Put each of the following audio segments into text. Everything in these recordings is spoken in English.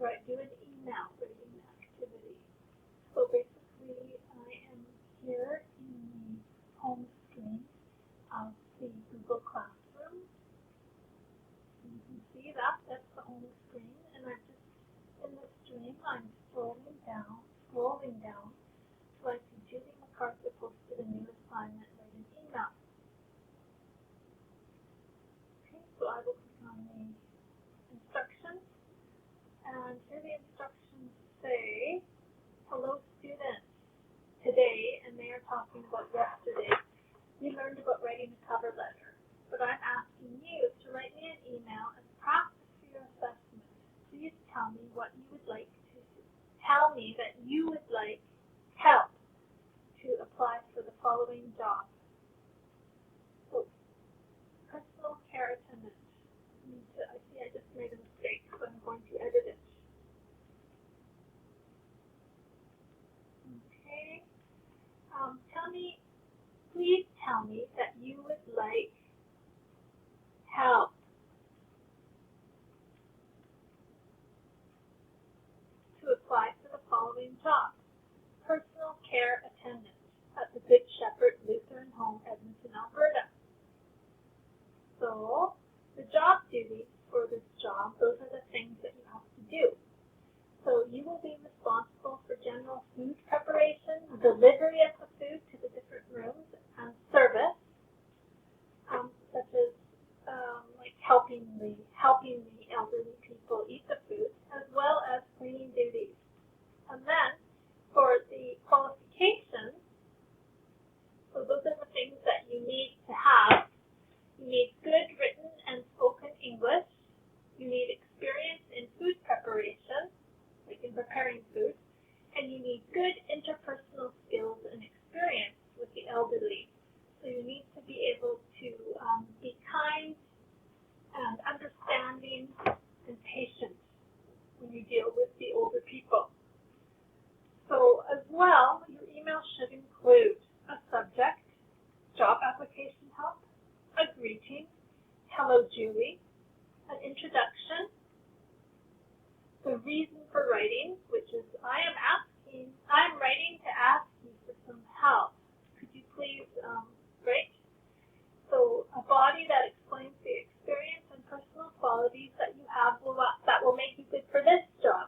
do an email writing activity. So basically, I am here in the home screen of the Google Classroom. You can see that's the home screen, and I'm just in the stream. I'm scrolling down, so I see Julie MacArthur posted a new assignment, write an email. Okay, so I will click on the instructions, and here the instructions say, hello students, today, and they are talking about yesterday, we learned about writing a cover letter, but I'm asking you to write me an email as practice for your assessment. Please tell me what you would like to tell me that you would like help to apply for the following job. So, personal care attendant. I see I just made a mistake, so I'm going to edit it. Okay. Please tell me that you would like help to apply for the following job. Personal care attendant at the Good Shepherd Lutheran Home, Edmonton, Alberta. So, the job duties for this job, those are the things that you have to do. So, you will be responsible for general food preparation, delivery of the food to the different rooms, and service, such as like helping the elderly people eat the food, as well as cleaning duties. And then, for the qualifications, so those are the things that you need to have. You need good written and spoken English. You need experience in food preparation, like in preparing food. And you need good interpersonal skills and experience with the elderly. So you need to be able to be kind and understanding and patient when you deal with the older people. So as well, your email should include a subject, job application help, a greeting, hello Julie, an introduction, the reason for writing, which is I'm writing to ask you for some help. Could you please write? So a body that explains the experience and personal qualities that you have that will make you good for this job.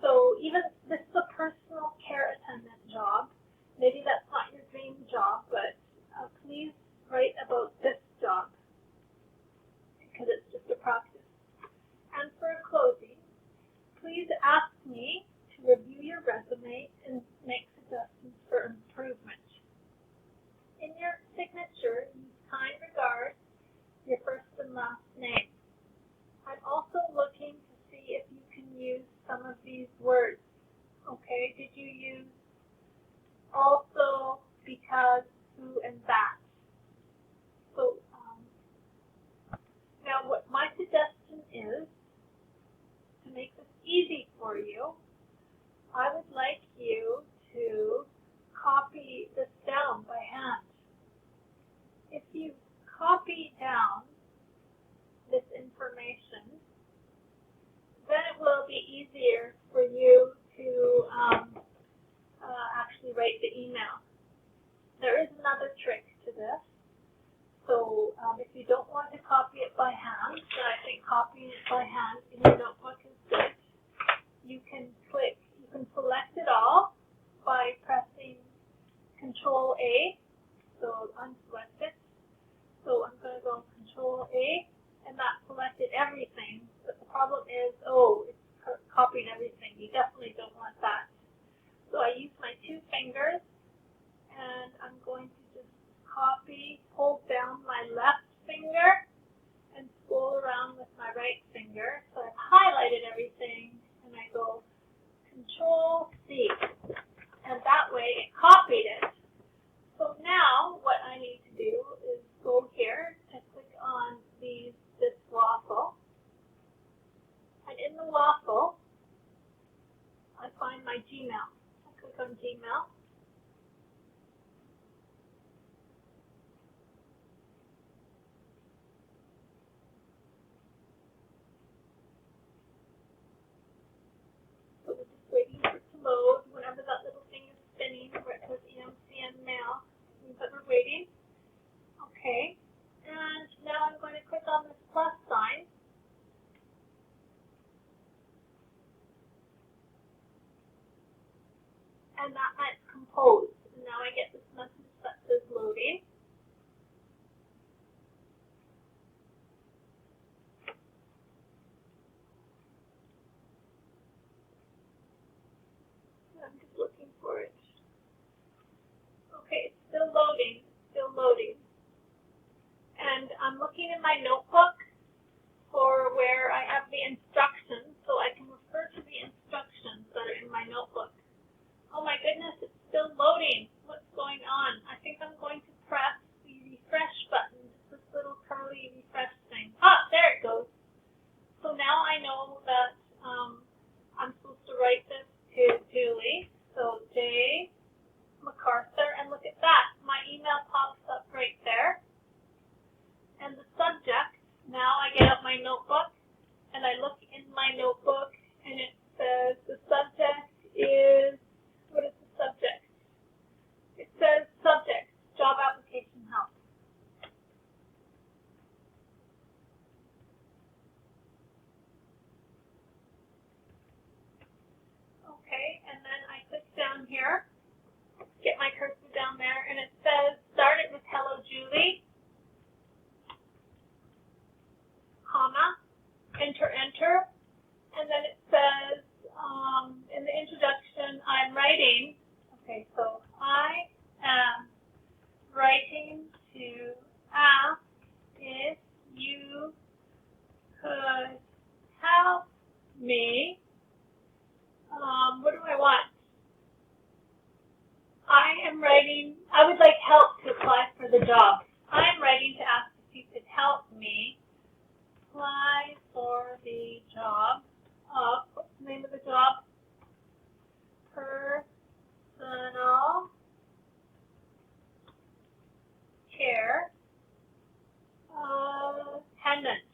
So even this is a personal care attendant job. Maybe that's not your dream job, but please write about this job because it's just a practice. And for a closing, please ask me to review your resume and make suggestions for improvement. In your signature, use kind regards, your first and last name. I'm also looking to see if you can use some of these words. Okay, did you use also, because, who, and that? So now what my suggestion is, to make this easy for you, I would like you to copy this down by hand. If you copy down this information, then it will be easier for you to actually write the email. There is another trick to this. So if you don't want to copy it by hand, then I think copying it by hand in your notebook is good. You can select it all by pressing Control A. So unselect it. So I'm going to go Control A, and that selected everything. But the problem is, it's copying everything. You definitely don't want that. So I use my two fingers, and I'm going to just Okay, and now I'm going to click on this plus sign. And that might compose. And now I get this message that says loading. I'm just looking for it. Okay, it's still loading. It's still loading. And I'm looking in my notebook for where I have the instructions, so I can refer to the instructions that are in my notebook. Oh my goodness, it's still loading. What's going on? I think I'm going to press the refresh button. It's this little curly refresh thing. Ah, there it goes. So now I know that I'm supposed to write this to Julie. So J. MacArthur, and look at that. My email pops up right there. And the subject, now I get out my notebook and I look in my notebook and it says the subject is, what is the subject? It says subject, job application help. Okay, and then I click down here, get my cursor down there, and it says start it with hello Julie, comma, enter, and then it says in the introduction I'm writing, okay, so I am writing to ask if you could help me. What do I want? I would like help to apply for the job. I'm writing to ask if you could help me apply for the job of, what's the name of the job? Personal care attendant.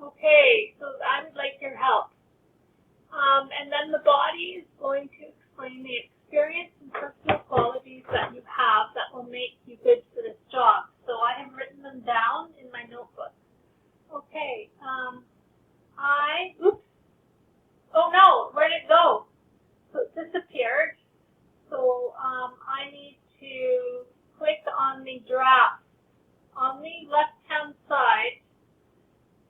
Okay, so I would like your help. And then the body is going to explain the experience and personal qualities that you have that will make you good for this job. So I have written them down in my notebook. Okay, oops. Oh no, where did it go? So it disappeared. So I need to click on the draft. On the left-hand side,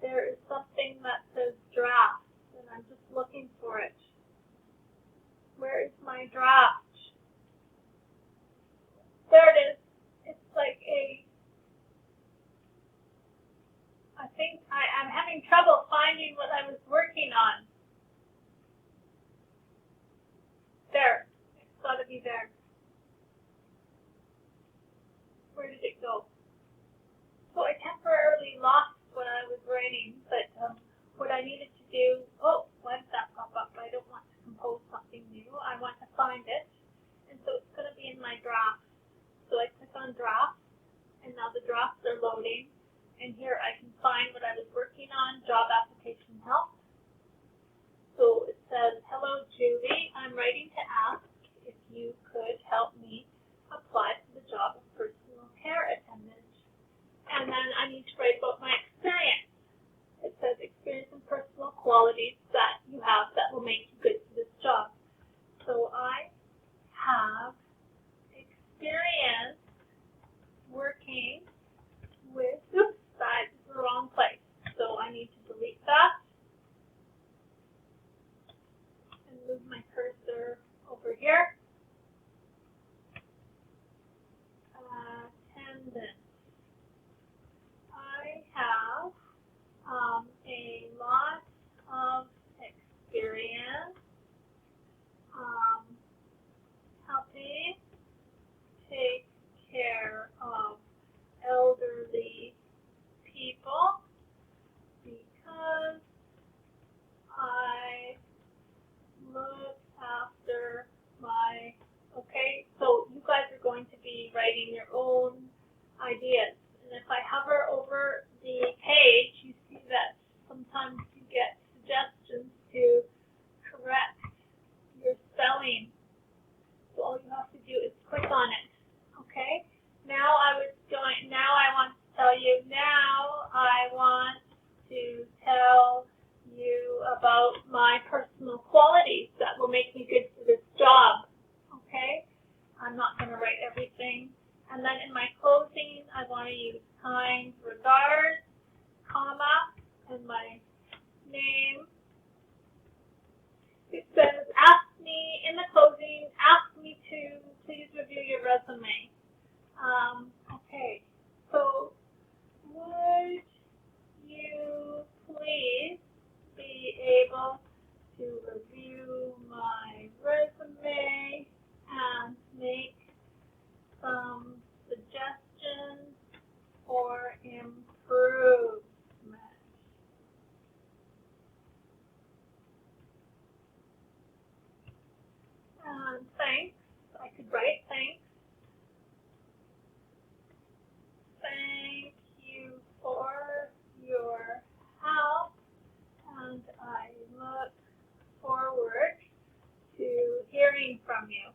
there is something that says draft, and I'm just looking for it. Where is my draft? There it is. It's like I think I'm having trouble finding what I was working on. There. It's got to be there. Where did it go? So I temporarily lost what I was writing, but what I needed to do, why did that pop up? I don't want to compose something new. I want to find it, and so it's going to be in my draft. So I click on draft, and now the drafts are loading, and here I can find what I was working on, job application help. So it says, hello Julie, I'm writing to ask if you could help me apply for the job of personal care attendant. And then I need to write about my experience. It says experience and personal qualities that you have that will make you good for this job. So I have experience working with, oops, that is the wrong place. So I need to delete that and move my cursor over here. I'm not going to write everything. And then in my closing, I want to use kind regards, comma, and my name. It says, ask me, in the closing, ask me to please review your resume. Okay, so would you please be able to review my resume and make some suggestions for improvement? And thanks. I could write thanks. Thank you for your help, and I look forward to hearing from you.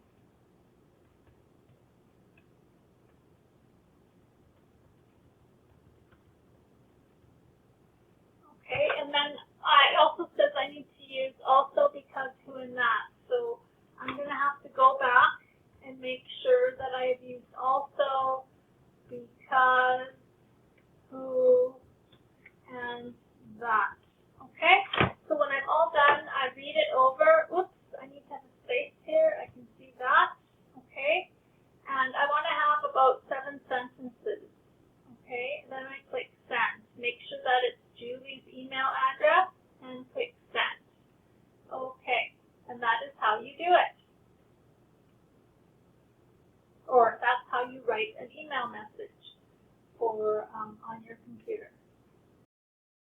Okay, and then it also says I need to use also, because, who, and that. So I'm going to have to go back and make sure that I have used also, because, who, and that. Okay, so when I'm all done, I read it over. Oops, I need to have a space here. I can see that. Okay, and I want to have about 7 sentences. Okay, and then I click send. Make sure that it's Julie's email address and click send. Okay, and that is how you do it. Or that's how you write an email message for on your computer.